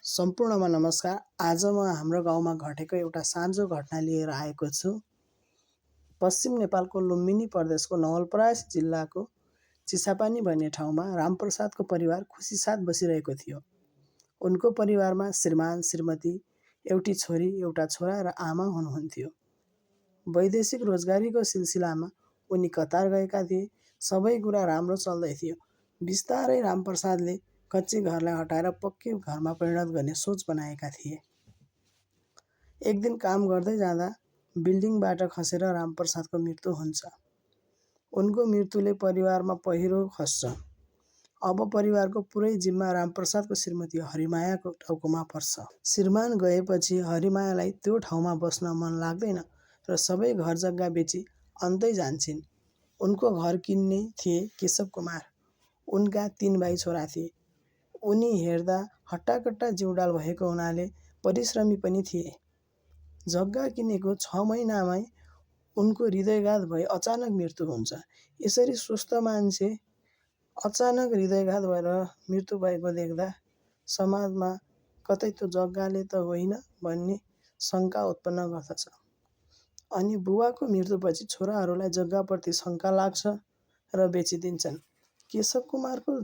सम्पूर्णमा नमस्कार। आज म हाम्रो गाउँमा घटेको एउटा साँझो घटना लिएर आएको छु। पश्चिम नेपालको लुम्बिनी प्रदेशको नवलपरासी जिल्लाको चिसापानी भन्ने ठाउँमा रामप्रसादको परिवार खुसीसाथ बसिरहेको थियो। उनको परिवारमा श्रीमान, श्रीमती, एउटी छोरी, एउटा छोरा र आमा हुनुहुन्थ्यो। वैदेशिक रोजगारीको सिलसिलामा उनी कतार गएका थिए। सबै कुरा राम्रो चल्दै थियो। बिस्तारै रामप्रसादले कच्ची घरलाई हटाएर पक्की घरमा परिणत गर्ने सोच बनाएका थिए। एक दिन काम गर्दै जाँदा बिल्डिङबाट खसेर रामप्रसादको मृत्यु हुन्छ। उनको मृत्युले परिवारमा पहिरो खस्छ। अब परिवारको पुरै जिम्मा रामप्रसादको श्रीमती हरिमायाको टाउकोमा पर्छ। श्रीमान गएपछि हरिमायालाई त्यो ठाउँमा बस्न मन लाग्दैन र सबै घर जग्गा बेची अन्तै जान्छिन्। उनको घर किन्ने थिए केशव कुमार। उनका 3 भाइ छोरा थिए। उनी हेर्दा हट्टाकट्टा जिउडाल भएको हुनाले परिश्रमी पनि थिए। जग्गा किनेको 6 महिनामै उनको हृदयघात भई अचानक मृत्यु हुन्छ। यसरी स्वस्थ मान्छे अचानक हृदयघात भएर मृत्यु भएको देख्दा समाजमा कतै त्यो जग्गाले त होइन भन्ने शङ्का उत्पन्न गर्दछ। अनि बुवाको मृत्युपछि छोराहरूलाई जग्गाप्रति शङ्का लाग्छ र बेचिदिन्छन्। केशव कुमारको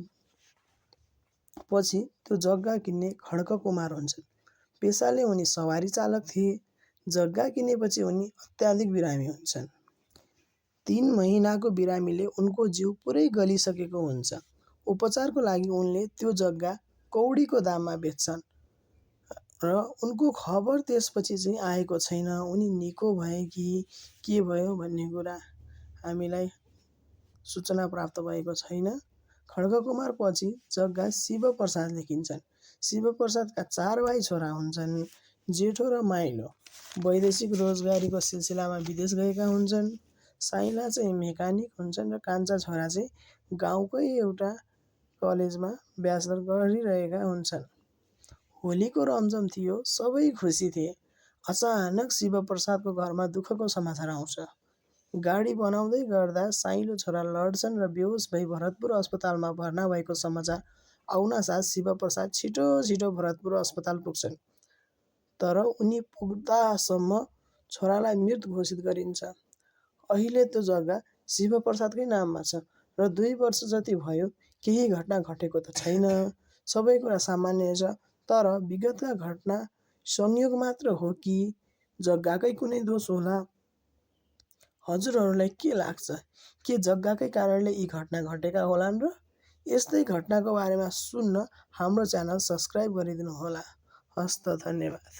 पछि त्यो जग्गा किन्ने खड्क कुमार हुन्छन्। पेसाले उनी सवारी चालक थिए। जग्गा किनेपछि उनी अत्याधिक बिरामी हुन्छन्। 3 महिनाको बिरामीले उनको जिउ पुरै गलिसकेको हुन्छ। उपचारको लागि उनले त्यो जग्गा कौडीको दाममा बेच्छन् र उनको खबर त्यसपछि चाहिँ आएको छैन। उनी निको भए कि के भयो भन्ने कुरा हामीलाई सूचना प्राप्त भएको छैन। खड्गकुमार पछि जग्गा शिवप्रसादले किन्छन्। शिवप्रसादका 4 भाइ छोरा हुन्छन्। जेठो र माइलो वैदेशिक रोजगारीको सिलसिलामा विदेश गएका हुन्छन्। साइला चाहिँ मेकानिक हुन्छन् र कान्छा छोरा चाहिँ गाउँकै एउटा कलेजमा ब्याचलर गरिरहेका हुन्छन्। होलीको रमझम थियो। सबै खुसी थिए। अचानक शिवप्रसादको घरमा दुःखको समाचार आउँछ। गाडी बनाउँदै गर्दा साइलो छोरा लड्छन् र बेहोस भई भरतपुर अस्पतालमा भर्ना भएको समाचार आउनासाथ शिवप्रसाद छिटो भरतपुर अस्पताल पुग्छन्। तर उनी पुग्दासम्म छोरालाई मृत घोषित गरिन्छ। अहिले त्यो जग्गा शिवप्रसादकै नाममा छ र 2 वर्ष जति भयो केही घटना घटेको त छैन। सबै कुरा सामान्य छ। तर विगतका घटना संयोग मात्र हो कि जग्गाकै कुनै दोष होला? हजुरहरूलाई के लाग्छ? के जग्गाकै कारणले यी घटना घटेका होलान् र? यस्तै घटनाको बारेमा सुन्न हाम्रो च्यानल सब्स्क्राइब गरिदिनुहोला। हस्त धन्यवाद।